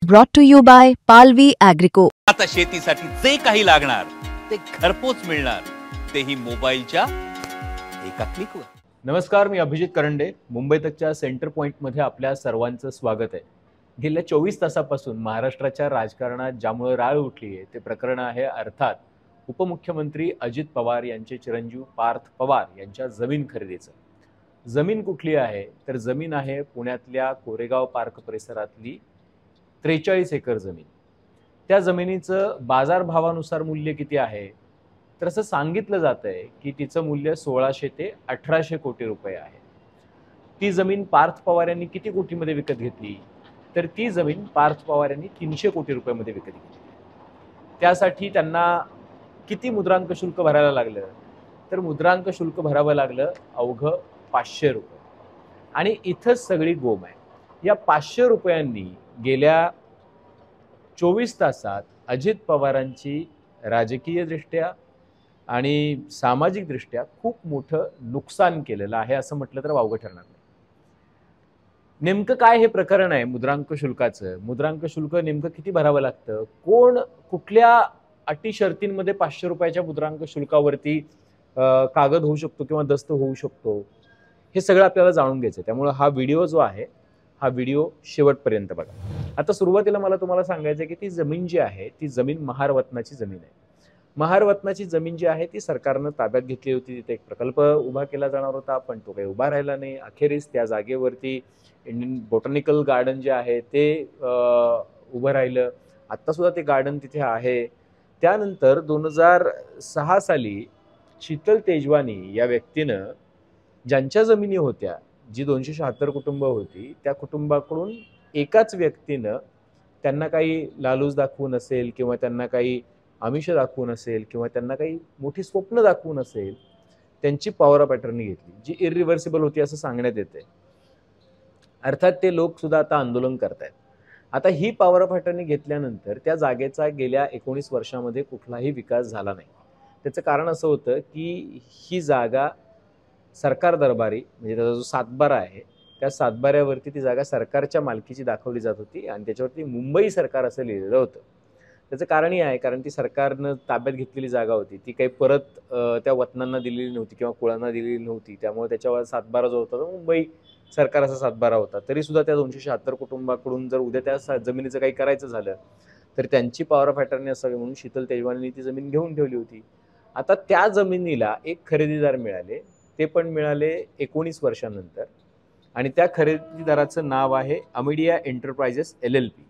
Brought to you by Palvi Agrico. आता शेतीसाठी जे काही लागणार ते घरपोच मिळणार, तेही मोबाईलच्या एका क्लिकवर. नमस्कार, मी अभिजित करंडे. मुंबई तकच्या सेंटर पॉइंटमध्ये आपल्या सर्वांचं स्वागत आहे. गेल्या 24 तासापासून महाराष्ट्राच्या राजकारणात ज्यामुळे राळ उठली आहे ते प्रकरण आहे अर्थात उपमुख्यमंत्री अजित पवार यांचे चिरंजीव पार्थ पवार यांच्या जमीन खरेदीचं. जमीन कुठली आहे तर जमीन आहे पुण्यातल्या कोरेगाव पार्क परिसरातली 43 एकर जमीन. त्या जमिनीचं बाजारभावानुसार मूल्य किती आहे तर असं सांगितलं जात आहे की तिचं मूल्य 1600 ते 1800 कोटी रुपये आहे. ती जमीन पार्थ पवार यांनी किती कोटीमध्ये विकत घेतली तर ती जमीन पार्थ पवार यांनी 300 कोटी रुपयामध्ये विकत घेतली. त्यासाठी त्यांना किती मुद्रांक शुल्क भरायला लागलं तर मुद्रांक शुल्क भरावं लागलं अवघं 500 रुपये. आणि इथंच सगळी गोम आहे. या 500 रुपयांनी गेल्या 24 तासात अजित पवारांची राजकीयदृष्ट्या आणि सामाजिकदृष्ट्या खूप मोठं नुकसान केलेलं आहे असं म्हटलं तर वावगं ठरणार नाही. नेमकं काय हे प्रकरण आहे मुद्रांक शुल्काचं? मुद्रांक शुल्क नेमकं किती भरावं लागतं? कोण कुठल्या अटी शर्तींमध्ये 500 रुपयाच्या मुद्रांक शुल्कावरती कागद होऊ शकतो किंवा दस्त होऊ शकतो, हे सगळं आपल्याला जाणून घ्यायचं. त्यामुळे हा व्हिडिओ जो आहे हा व्हिडिओ शेवटपर्यंत बघा. आता सुरुवातीला मला तुम्हाला सांगायचं आहे की ती जमीन जी आहे ती जमीन महारवतनाची जमीन आहे. महारवतनाची जमीन जी आहे ती सरकारनं ताब्यात घेतली होती. तिथे एक प्रकल्प उभा केला जाणार होता पण तो काही उभा राहिला नाही. अखेरीस त्या जागेवरती इंडियन बॉटॅनिकल गार्डन जे आहे ते उभं राहिलं. आत्तासुद्धा ते गार्डन तिथे आहे. त्यानंतर 2006 साली शीतल तेजवानी या व्यक्तीनं ज्यांच्या जमिनी होत्या, जी 276 कुटुंब होती, त्या कुटुंबाकडून एकाच व्यक्तीनं त्यांना काही लालूच दाखवून असेल किंवा त्यांना काही आमिष दाखवून असेल किंवा त्यांना काही मोठी स्वप्न दाखवून असेल, त्यांची पॉवर ऑफ अटर्नी घेतली जी इरिव्हर्सिबल होती असं सांगण्यात येते. अर्थात ते लोक सुद्धा आता आंदोलन करतायत. आता ही पॉवर ऑफ अटर्नी घेतल्यानंतर त्या जागेचा गेल्या 19 वर्षामध्ये कुठलाही विकास झाला नाही. त्याचं कारण असं होतं की ही जागा सरकार दरबारी म्हणजे त्याचा जो सातबारा आहे त्या सातबाऱ्यावरती ती जागा सरकारच्या मालकीची दाखवली जात होती आणि त्याच्यावरती मुंबई सरकार असं लिहिलेलं होतं. त्याचं कारणही आहे कारण ती सरकारनं ताब्यात घेतलेली जागा होती, ती काही परत त्या वतनांना दिलेली नव्हती किंवा कुळांना दिलेली नव्हती. त्यामुळे त्याच्यावर सातबारा जो होता तो मुंबई सरकार असा सातबारा होता. तरी सुद्धा त्या 276 कुटुंबाकडून जर उद्या त्या जमिनीचं काही करायचं झालं तर त्यांची पॉवर ऑफ अटर्नी असावी म्हणून शीतल तेजवानींनी ती जमीन घेऊन ठेवली होती. आता त्या जमिनीला एक खरेदीदार मिळाले, ते पण मिळाले 19 वर्षांनंतर. आणि त्या खरेदीदाराचं नाव आहे अमेडिया एंटरप्राइजेस LLP.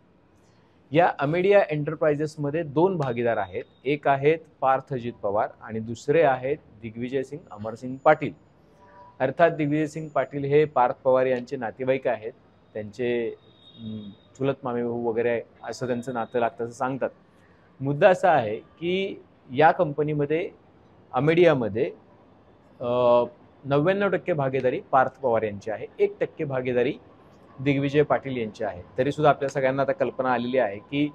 या अमेडिया एंटरप्राइजेसमध्ये 2 भागीदार आहेत. एक आहेत पार्थ अजित पवार आणि दुसरे आहेत दिग्विजय सिंग अमरसिंग पाटील. अर्थात दिग्विजय सिंग पाटील हे पार्थ पवार यांचे नातेवाईक आहेत. त्यांचे चुलत मामेभाऊ वगैरे असं त्यांचं नातं लागतं असं सांगतात. मुद्दा असा आहे की या कंपनीमध्ये अमेडियामध्ये 99% भागीदारी पार्थ पवार यांची आहे, 1% भागीदारी दिग्विजय पाटील यांची आहे. तरीसुद्धा आपल्या सगळ्यांना आता कल्पना आलेली आहे की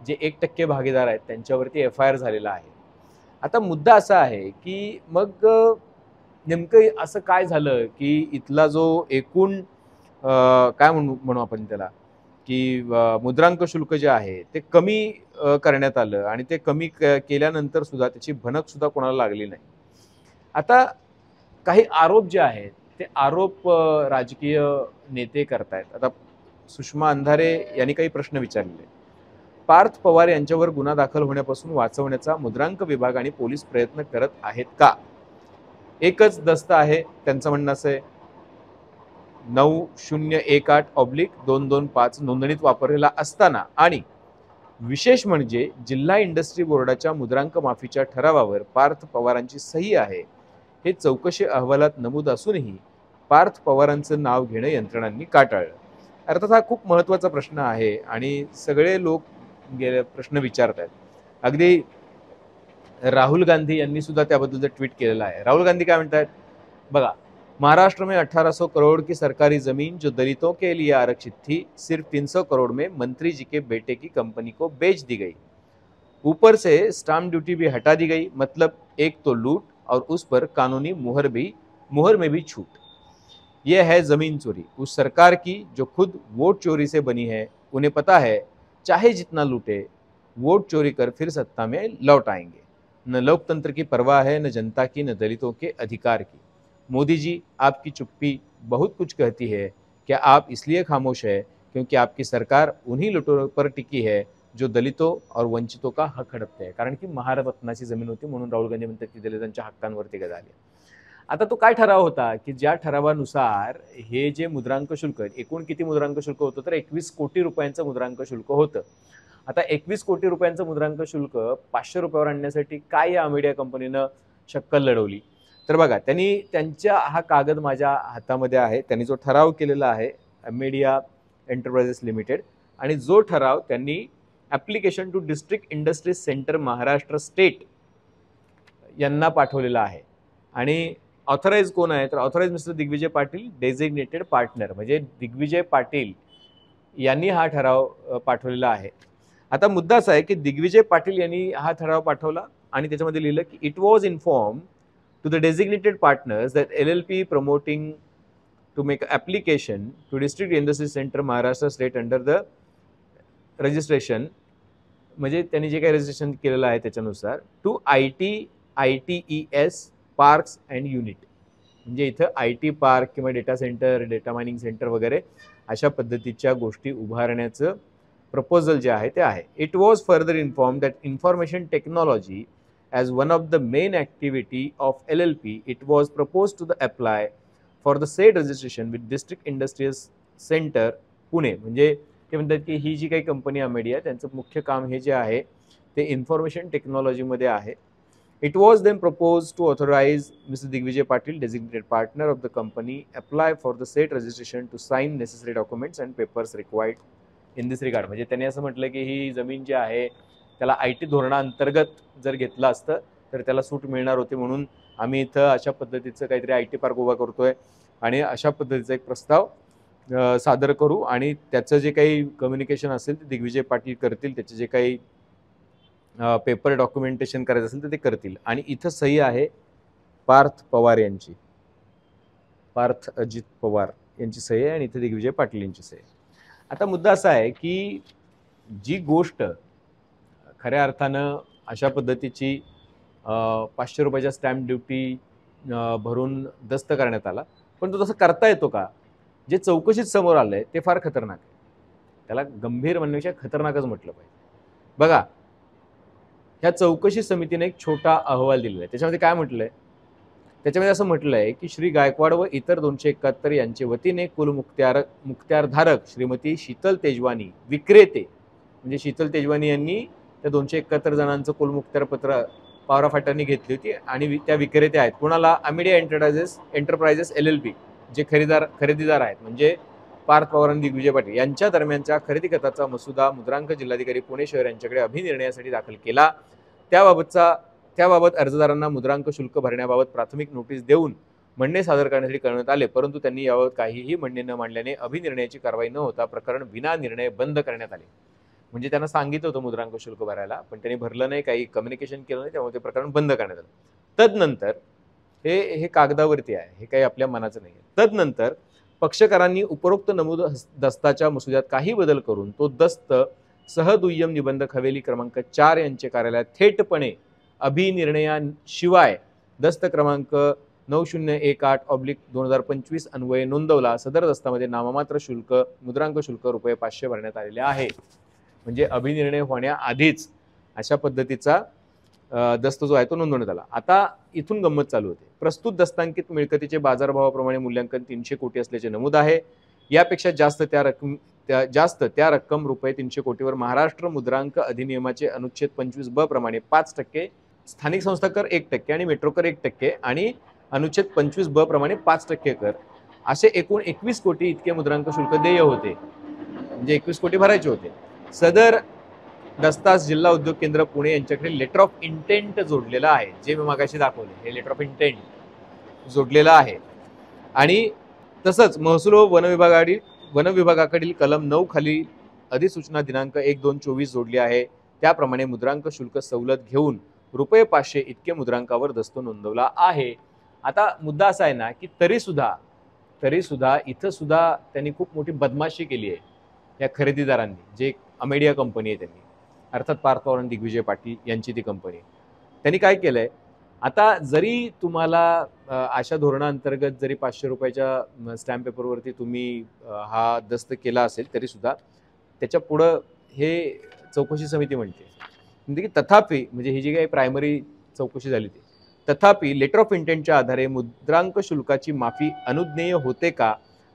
जे 1% भागीदार आहेत त्यांच्यावरती FIR झालेला आहे. आता मुद्दा असा आहे की मग नेमकं असं काय झालं की इथला जो एकूण काय म्हणू आपण त्याला की मुद्रांक शुल्क जे आहे ते कमी करण्यात आलं आणि ते कमी केल्यानंतर सुद्धा त्याची भनक सुद्धा कोणाला लागली नाही. आता काही आरोप जे आहेत ते आरोप राजकीय नेते करतायत. आता सुषमा अंधारे यांनी काही प्रश्न विचारलेले. पार्थ पवार यांच्यावर गुन्हा दाखल होण्यापासून वाचवण्याचा मुद्रांक विभाग आणि पोलीस प्रयत्न करत आहेत का? एकच दस्त आहे. त्यांचं म्हणणं असं आहे 9018/225 नोंदणीत वापरलेला असताना आणि विशेष म्हणजे जिल्हा इंडस्ट्री बोर्डाच्या मुद्रांक माफीच्या ठरावावर पार्थ पवारांची सही आहे हे चौकशी अहवालात नमूद असूनही पार्थ पवारांचं नाव घेणं यंत्रणांनी का टाळलं? अर्थात हा खूप महत्त्वाचा प्रश्न आहे आणि सगळे लोक प्रश्न विचारत आहेत. अगदी राहुल गांधी यांनी सुद्धा त्याबद्दलचं ट्विट केलेलं आहे. राहुल गांधी काय म्हणतात बघा, महाराष्ट्र में 1800 करोड़ की सरकारी जमीन जो दलितों के लिए आरक्षित थी सिर्फ 300 करोड़ में मंत्री जी के बेटे की कंपनी को बेच दी गई. ऊपर से स्टाम्प ड्यूटी भी हटा दी गई. मतलब एक तो लूट और उस पर कानूनी मुहर में भी छूट. यह है जमीन चोरी उस सरकार की जो खुद वोट चोरी से बनी है. उन्हें पता है चाहे जितना लूटे, वोट चोरी कर फिर सत्ता में लौट आएंगे। न लोकतंत्र की परवाह है, न जनता की, न दलितों के अधिकार की। मोदी जी, आपकी चुप्पी बहुत कुछ कहती है। क्या आप इसलिए खामोश है क्योंकि आपकी सरकार उन्हीं लुटेरों पर टिकी है जो दलितों और वंचितों का हक हडपते आहे? कारण की महारत्नाची जमीन होती म्हणून राहुल गांधी म्हणतात की दलितांच्या हक्कांवरती गदा आली. आता तो काय ठराव होता की ज्या ठरावानुसार हे जे मुद्रांक शुल्क, एकूण किती मुद्रांक शुल्क होतं तर 21 कोटी रुपयांचं मुद्रांक शुल्क होतं. आता 21 कोटी रुपयांचं मुद्रांक शुल्क 500 रुपयावर आणण्यासाठी काय या अमेडिया कंपनीनं शक्कल लढवली? तर बघा, त्यांनी त्यांच्या हा कागद माझ्या हातामध्ये आहे. त्यांनी जो ठराव केलेला आहे अमेडिया एंटरप्राइजेस लिमिटेड, आणि जो ठराव त्यांनी application to district industries centre Maharashtra state यांना पाठवलेला आहे. आणि ऑथराइज कोण आहे तर authorise mister Digvijay Patil, designated partner, म्हणजे दिग्विजय पाटील यांनी हा ठराव पाठवलेला आहे. आता मुद्दा असा आहे की दिग्विजय पाटील यांनी हा ठराव पाठवला आणि त्याच्यामध्ये लिहिलं की it was inform to the designated partners that LLP promoting to make application to district industry centre Maharashtra state under the registration, म्हणजे त्यांनी जे काही रजिस्ट्रेशन केलेलं आहे त्याच्यानुसार, to ITES parks and unit, म्हणजे इथं IT पार्क किंवा data centre, data mining centre वगैरे अशा पद्धतीच्या गोष्टी उभारण्याचं प्रपोजल जे आहे ते आहे. It was further inform that information technology as one of the main activity of LLP, it was propose to the apply for the set registration with district industries centre Pune. म्हणजे ते म्हणतात की ही जी काही कंपनी अमेडिया, त्यांचं मुख्य काम हे जे आहे ते इन्फॉर्मेशन टेक्नॉलॉजीमध्ये आहे. It was then proposed to authorize Mr. Digvijay Patil, designated partner of the company, apply for the said registration to sign necessary documents and papers required in this regard. म्हणजे त्यांनी असं म्हटलं की ही जमीन जी आहे त्याला IT धोरणाअंतर्गत जर घेतलं असतं तर त्याला सूट मिळणार होती, म्हणून आम्ही इथं अशा पद्धतीचं काहीतरी IT पार्क उभा करतोय आणि अशा पद्धतीचा एक प्रस्ताव सादर करू आणि त्याचं जे काही कम्युनिकेशन असेल ते दिग्विजय पाटील करतील, त्याचे जे काही पेपर डॉक्युमेंटेशन करायचं असेल तर ते करतील. आणि इथं सही आहे पार्थ पवार यांची, पार्थ अजित पवार यांची सही आहे आणि इथे दिग्विजय पाटील यांची सही. आता मुद्दा असा आहे की जी गोष्ट खऱ्या अर्थानं अशा पद्धतीची 500 रुपयाच्या स्टॅम्प ड्युटी भरून दस्त करण्यात आला, पण तो तसं करता येतो का? जे चौकशीत समोर आलंय ते फार खतरनाक आहे. त्याला गंभीर म्हणण्यापेक्षा खतरनाकच म्हटलं पाहिजे. बघा, ह्या चौकशी समितीने एक छोटा अहवाल दिलेला आहे. त्याच्यामध्ये काय म्हटलंय? त्याच्यामध्ये असं म्हटलंय की श्री गायकवाड व इतर 271 यांचे वतीने कुल मुक्त्यारधारक श्रीमती शीतल तेजवानी, विक्रेते म्हणजे शीतल तेजवानी यांनी त्या 271 जणांचं कुल मुक्त्यारपत्र पॉवर ऑफ अटर्नी घेतली होती आणि त्या विक्रेते आहेत. कुणाला? अमेडिया एंटरप्राइजेस LLP, जे खरेदीदार आहेत म्हणजे पार्थ पवार आणि दिग्विजय पाटील यांच्या दरम्यानच्या खरेदी खताचा मसुदा मुद्रांक जिल्हाधिकारी पुणे शहर यांच्याकडे अभिनिर्णयासाठी दाखल केला. त्याबाबत अर्जदारांना मुद्रांक शुल्क भरण्याबाबत प्राथमिक नोटीस देऊन म्हणणे सादर करण्यासाठी कळवण्यात आले, परंतु त्यांनी याबाबत काहीही म्हणणे न मांडल्याने अभिनिर्णयाची कारवाई न होता प्रकरण विना निर्णय बंद करण्यात आले. म्हणजे त्यांना सांगितलं होतं मुद्रांक शुल्क भरायला, पण त्यांनी भरलं नाही, काही कम्युनिकेशन केलं नाही, त्यामुळे ते प्रकरण बंद करण्यात आलं. तदनंतर हे कागदावरती आहे, हे काही आपल्या मनाचं नाही. तदनंतर पक्षकारांनी उपरोक्त नमूद दस्ताच्या मसुद्यात काही बदल करून तो दस्त सहदुय्यम निबंधक हवेली क्रमांक 4 यांचे कार्यालयात थेटपणे अभिनिर्णयाशिवाय दस्त क्रमांक 9018/2025 अन्वये नोंदवला. सदर दस्तामध्ये नाममात्र शुल्क मुद्रांक शुल्क ₹500 भरण्यात आलेले आहे. म्हणजे अभिनिर्णय होण्याआधीच अशा पद्धतीचा दस्त जो आहे तो नोंदवण्यात आला. आता इथून गंमत चालू होते. प्रस्तुत दस्तांकित मिळकतीचे बाजारभावाप्रमाणे मूल्यांकन 300 कोटी असल्याचे नमूद आहे. यापेक्षा जास्त त्या रक्कम ₹300 कोटीवर महाराष्ट्र मुद्रांक अधिनियमाचे अनुच्छेद 25B प्रमाणे 5%, स्थानिक संस्था कर 1% आणि मेट्रो कर 1% आणि अनुच्छेद 25B प्रमाणे 5% कर, असे एकूण 21 कोटी इतके मुद्रांक शुल्क देय होते. म्हणजे 21 कोटी भरायचे होते. सदर दस्तास जिल्हा उद्योग केंद्र पुणे यांच्याकडे लेटर ऑफ इंटेंट जोडलेला आहे, जे मी मागाशी दाखवले. हे लेटर ऑफ इंटेंट जोडलेलं आहे. आणि तसंच महसूल व वन विभागाकडील कलम 9 खाली अधिसूचना दिनांक 1/2/24 जोडली आहे. त्याप्रमाणे मुद्रांक शुल्क सवलत घेऊन ₹500 इतके मुद्रांकावर दस्त नोंदवला आहे. आता मुद्दा असा आहे ना की तरी सुद्धा इथं सुद्धा त्यांनी खूप मोठी बदमाशी केली आहे या खरेदीदारांनी, जे अमेडिया कंपनी आहे त्यांनी, अर्थात पार्थ पवार आणि दिग्विजय पाटील यांची ती कंपनी. त्यांनी काय केलंय, आता जरी तुम्हाला अशा धोरणाअंतर्गत जरी 500 रुपयाच्या स्टॅम्प पेपरवरती तुम्ही हा दस्त केला असेल तरी सुद्धा त्याच्या पुढं हे चौकशी समिती म्हणते म्हणजे की तथापि, म्हणजे ही जी काही प्रायमरी चौकशी झाली ती, तथापि लेटर ऑफ इंटेंटच्या आधारे मुद्रांक शुल्काची माफी अनुज्ञेय होते का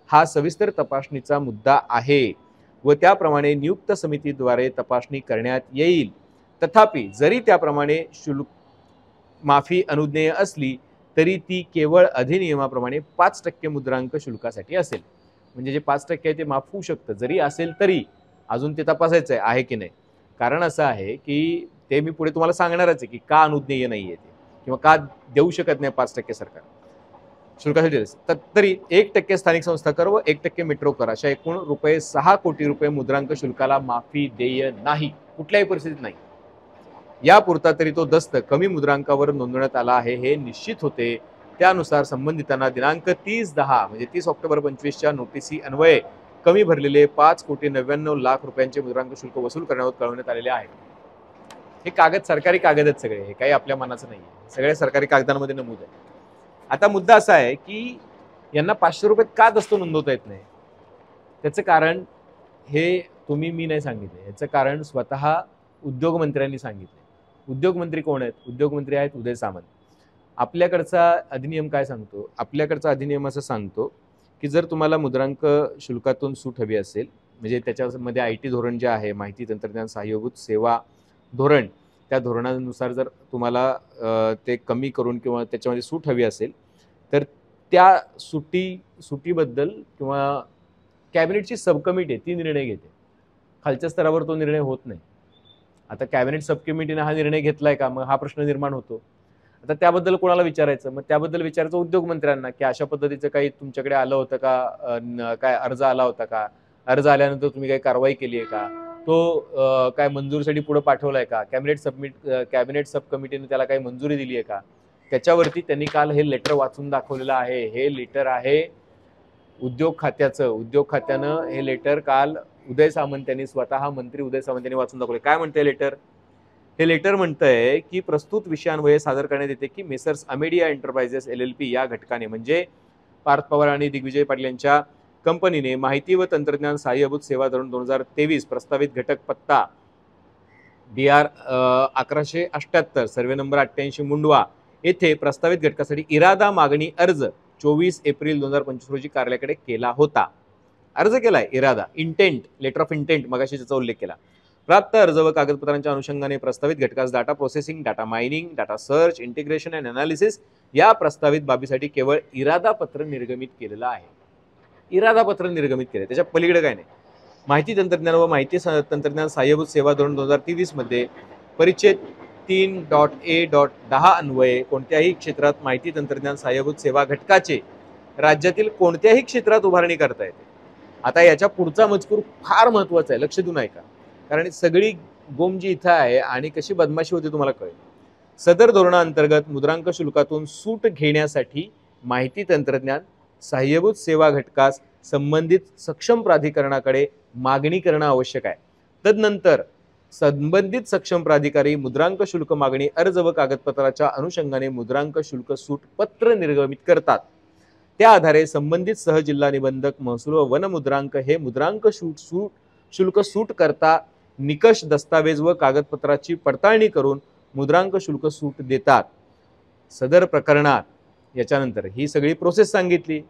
हा सविस्तर तपासणीचा मुद्दा आहे व त्याप्रमाणे नियुक्त समितीद्वारे तपासणी करण्यात येईल. तथापि जरी त्याप्रमाणे शुल्क माफी अनुज्ञेय असली तरी ती केवळ अधिनियमाप्रमाणे 5% मुद्रांक शुल्कासाठी असेल. म्हणजे जे 5% आहे ते माफ होऊ शकतं, जरी असेल तरी अजून ते तपासायचं आहे की नाही. कारण असं आहे की ते मी पुढे तुम्हाला सांगणारच आहे की का अनुज्ञेय नाही आहे ते, किंवा का देऊ शकत नाही 5% सरकार शुल्कासाठी. तरी 1% स्थानिक संस्था कर व 1% मेट्रो कर अशा एकूण ₹6 कोटी मुद्रांक शुल्काला माफी देय नाही, कुठल्याही परिस्थितीत नाही. यापुरता तरी तो दस्त कमी मुद्रांकावर नोंदवण्यात आला आहे हे निश्चित होते. त्यानुसार संबंधितांना दिनांक 30/10 म्हणजे 30 ऑक्टोबर 25च्या नोटिसी अन्वये कमी भरलेले ₹5,99,00,000 मुद्रांक शुल्क वसूल करण्यावर कळवण्यात आलेले आहे. हे कागद सरकारी कागद आहेत सगळे, हे काही आपल्या मनाचं नाही आहे, सगळ्या सरकारी कागदांमध्ये नमूद आहे. आता मुद्दा असा आहे की यांना 500 रुपये का दस्त नोंदवता येत नाही, त्याचं कारण हे मी नाही सांगितलं, याचं कारण स्वतः उद्योगमंत्र्यांनी सांगितलं. उद्योगमंत्री कोण आहेत? उद्योगमंत्री आहेत उदय सामंत. आपल्याकडचा अधिनियम काय सांगतो? आपल्याकडचा अधिनियम असं सांगतो की जर तुम्हाला मुद्रांक शुल्कातून सूट हवी असेल, म्हणजे त्याच्यामध्ये IT धोरण जे आहे, माहिती तंत्रज्ञान सहाय्यभूत सेवा धोरण, त्या धोरणानुसार जर तुम्हाला ते कमी करून किंवा त्याच्यामध्ये सूट हवी असेल तर त्या सुटीबद्दल किंवा कॅबिनेटची सब कमिटी ती निर्णय घेते. खालच्या स्तरावर तो निर्णय होत नाही. आता कॅबिनेट सब कमिटीने हा निर्णय घेतलाय का, मग हा प्रश्न निर्माण होतो. आता त्याबद्दल कोणाला विचारायचं? मग त्याबद्दल विचारायचं उद्योगमंत्र्यांना की अशा पद्धतीचं काही तुमच्याकडे आलं होतं का, काय अर्ज आला होता का, अर्ज आल्यानंतर तुम्ही काही कारवाई केली आहे का, तो काय मंजुरीसाठी पुढे पाठवलाय का, कॅबिनेट सब कमिटीने त्याला काही मंजुरी दिली आहे का. त्याच्यावरती त्यांनी काल हे लेटर वाचून दाखवलेलं आहे. हे लेटर आहे उद्योग खात्याचं. उद्योग खात्यानं हे लेटर काल उदय सामंत यांनी, स्वतः मंत्री उदय सामंत यांनी वाचून दाखवले. काय म्हणतंय लेटर? हे लेटर म्हणतंय की प्रस्तुत विषयांवये सादर करण्यात येते की मेसर्स अमेडिया एंटरप्राइजेस LLP या घटकाने, म्हणजे पार्थ पवार आणि दिग्विजय पाटील यांच्या कंपनीने माहिती व तंत्रज्ञान सहाय्यभूत सेवा धोरण 2023 प्रस्तावित घटक पत्ता DR 1178 सर्वे नंबर 88 मुंडवा येथे प्रस्तावित घटकासाठी इरादा मागणी अर्ज 24 एप्रिल 2025 रोजी कार्यालयाकडे केला होता. अर्ज केलाय इरादा, इंटेंट, लेटर ऑफ इंटेंट मगाशी त्याचा उल्लेख केला. प्राप्त अर्ज व कागदपत्रांच्या अनुषंगाने प्रस्तावित घटकास data processing, data mining, data search, integration and analysis या प्रस्तावित बाबीसाठी केवळ इरादा पत्र निर्गमित केलेलं आहे. इरादा पत्र निर्गमित केले, त्याच्या पलीकडे काय नाही. माहिती तंत्रज्ञान व माहिती तंत्रज्ञान सहाय्यभूत सेवा धोरण 2023 मध्ये परिच्छेद 3.A.10 अन्वये कोणत्याही क्षेत्रात माहिती तंत्रज्ञान सहाय्यभूत सेवा घटकाचे राज्यातील कोणत्याही क्षेत्रात उभारणी करता येते. आता याच्या पुढचा मजकूर फार महत्वाचा आहे, लक्ष देऊन ऐका, कारण सगळी गोमजी इथं आहे आणि कशी बदमाशी होते तुम्हाला कळेल. सदर धोरणाअंतर्गत मुद्रांक शुल्कातून सूट घेण्यासाठी माहिती तंत्रज्ञान सहाय्यभूत सेवा घटकास संबंधित सक्षम प्राधिकरणाकडे मागणी करणं आवश्यक आहे. तदनंतर संबंधित सक्षम प्राधिकारी मुद्रांक शुल्क मागणी अर्ज व कागदपत्राच्या अनुषंगाने मुद्रांक शुल्क सूट पत्र निर्गमित करतात. त्या आधारे संबंधित सहजिल्हा निबंधक महसूल व वन मुद्रांक हे मुद्रांक शुल्क सूट करता निकष, दस्तावेज व कागदपत्राची पडताळणी करून मुद्रांक शुल्क सूट देतात. सदर प्रकरणात याच्यानंतर ही सगळी प्रोसेस सांगितली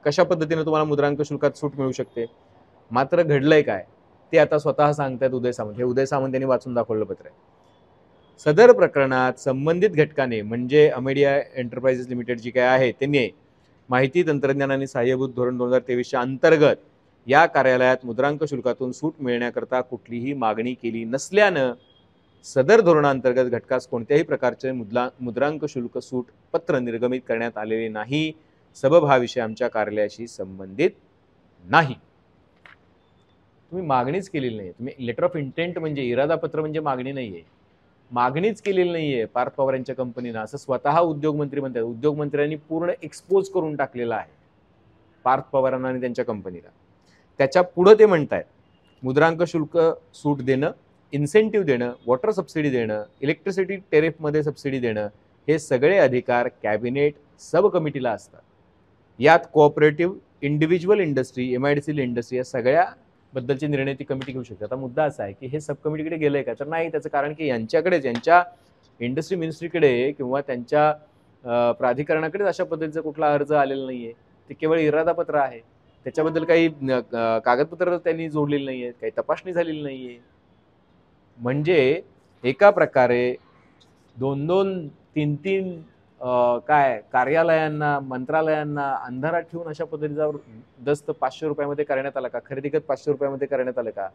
कशा पद्धतीने तुम्हाला मुद्रांक शुल्कात सूट मिळू शकते. मात्र घडलंय काय ते आता स्वतः सांगतायत उदय सामंत. हे उदय सामंत यांनी वाचून दाखवलेलं पत्र आहे. सदर प्रकरणात संबंधित घटकाने म्हणजे अमेडिया एंटरप्राइजेस लिमिटेड जी काय आहे त्यांनी माहिती तंत्रज्ञान आणि सहाय्यभूत धोरण 2023 अंतर्गत या कार्यालयात मुद्रांक शुल्कातून सूट मिळण्याकरता कुठलीही मागणी केली नसल्यानं सदर धोरणांतर्गत घटकास कोणत्याही प्रकारचे मुद्रांक शुल्क सूट पत्र निर्गमित करण्यात आलेले नाही. सबब हा विषय आमच्या कार्यालयाशी संबंधित नाही. तुम्ही मागणीच केलेली नाही. तुम्ही लेटर ऑफ इंटेंट म्हणजे इरादा पत्र म्हणजे मागणी नाहीये, मागणीच केलेली नाहीये पार्थ पवार यांच्या कंपनीनं, असं स्वतः उद्योगमंत्री म्हणतात. उद्योगमंत्र्यांनी पूर्ण एक्सपोज करून टाकलेलं आहे पार्थ पवारांना आणि त्यांच्या कंपनीला. त्याच्या पुढे ते म्हणतायत मुद्रांक शुल्क सूट देणं, इन्सेंटिव्ह देणं, वॉटर सबसिडी देणं, इलेक्ट्रिसिटी टेरिफमध्ये सबसिडी देणं, हे सगळे अधिकार कॅबिनेट सब कमिटीला असतात. यात cooperative, individual industry, MIDC industry या सगळ्या बद्दलचे निर्णय ती कमिटी घेऊ शकते. आता मुद्दा असा आहे की हे सब कमिटीकडे गेलंय का, तर नाही. त्याचं कारण की यांच्याकडेच, यांच्या इंडस्ट्री मिनिस्ट्रीकडे किंवा त्यांच्या प्राधिकरणाकडेच अशा पद्धतीचा कुठला अर्ज आलेला नाहीये. ते केवळ इरादापत्र आहे. त्याच्याबद्दल काही कागदपत्र त्यांनी जोडलेली नाहीये, काही तपासणी झालेली नाहीये. म्हणजे एका प्रकारे 2-2, 3-3 काय कार्यालयांना, मंत्रालयांना अंधारात ठेवून अशा पद्धतीचा दस्त 500 रुपयामध्ये करण्यात आला का, खरेदी खत 500 रुपयामध्ये करण्यात आलं का.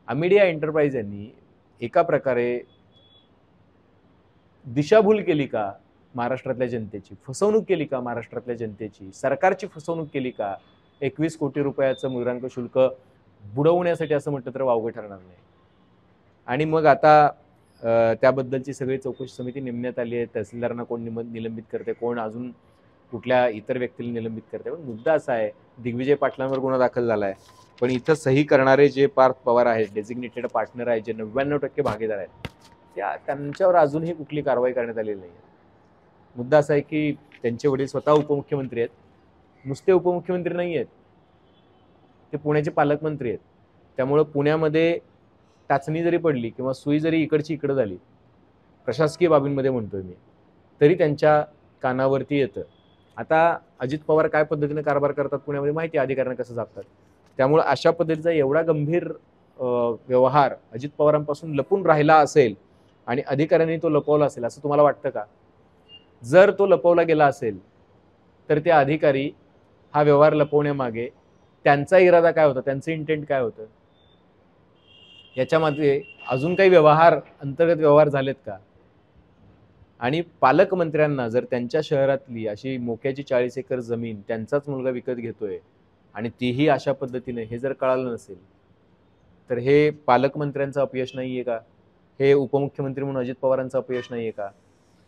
अमिडिया एंटरप्राइज यांनी एका प्रकारे दिशाभूल केली का महाराष्ट्रातल्या जनतेची, फसवणूक केली का महाराष्ट्रातल्या जनतेची, सरकारची फसवणूक केली का. 21 कोटी रुपयाचं मुद्रांक शुल्क बुडवण्यासाठी असं म्हटलं तर वावगं ठरणार नाही. आणि मग आता त्याबद्दलची सगळी चौकशी समिती नेमण्यात आली आहे. तहसीलदारांना कोण निलंबित करते, कोण अजून कुठल्या इतर व्यक्तीला निलंबित करते. पण मुद्दा असा आहे, दिग्विजय पाटलांवर गुन्हा दाखल झाला आहे, पण इथं सही करणारे जे पार्थ पवार आहेत, डेझिग्नेटेड पार्टनर आहेत, जे 99% भागीदार आहेत, त्यांच्यावर अजूनही कुठली कारवाई करण्यात आलेली नाही. मुद्दा असा आहे की त्यांचे वडील स्वतः उपमुख्यमंत्री आहेत. नुसते उपमुख्यमंत्री नाही आहेत, ते पुण्याचे पालकमंत्री आहेत. त्यामुळं पुण्यामध्ये टाचणी जरी पडली किंवा सुई जरी इकडची इकडं झाली, प्रशासकीय बाबींमध्ये म्हणतोय मी, तरी त्यांच्या कानावरती येतं. आता अजित पवार काय पद्धतीने कारभार करतात पुण्यामध्ये माहिती आहे, अधिकाऱ्यांना कसं जातात. त्यामुळे अशा पद्धतीचा एवढा गंभीर व्यवहार अजित पवारांपासून लपून राहिला असेल आणि अधिकाऱ्यांनी तो लपवला असेल असं तुम्हाला वाटतं का. जर तो लपवला गेला असेल तर ते अधिकारी हा व्यवहार लपवण्यामागे त्यांचा इरादा काय होता, त्यांचं इंटेंट काय होतं, याच्यामध्ये अजून काही अंतर्गत व्यवहार झालेत का. आणि पालकमंत्र्यांना जर त्यांच्या शहरातली अशी मोक्याची 40 एकर जमीन त्यांचाच मुलगा विकत घेतोय आणि तीही अशा पद्धतीने, हे जर कळालं नसेल तर हे पालकमंत्र्यांचं अपयश नाहीये का, हे उपमुख्यमंत्री म्हणून अजित पवारांचं अपयश नाहीये का.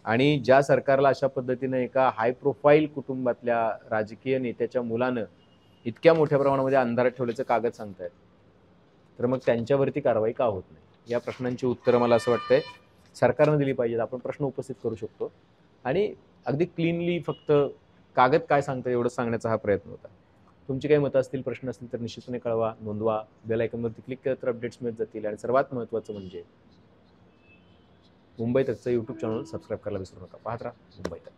आणि ज्या सरकारला अशा पद्धतीनं एका हाय प्रोफाईल कुटुंबातल्या राजकीय नेत्याच्या मुलानं इतक्या मोठ्या प्रमाणामध्ये अंधारात ठेवल्याचं कागद सांगतायत, तर मग त्यांच्यावरती कारवाई का होत नाही. या प्रश्नांची उत्तरं मला असं वाटतंय सरकारनं दिली पाहिजेत. आपण प्रश्न उपस्थित करू शकतो आणि अगदी क्लीनली फक्त कागद काय सांगतं एवढं सांगण्याचा हा प्रयत्न होता. तुमची काही मतं असतील, प्रश्न असतील तर निश्चितपणे कळवा, नोंदवा. बेल आयकॉनवरती क्लिक केलं तर अपडेट्स मिळत जातील. आणि सर्वात महत्त्वाचं म्हणजे मुंबई तकचं यूट्यूब चॅनल सबस्क्राईब करायला विसरू नका. पाहत राहा मुंबई तक.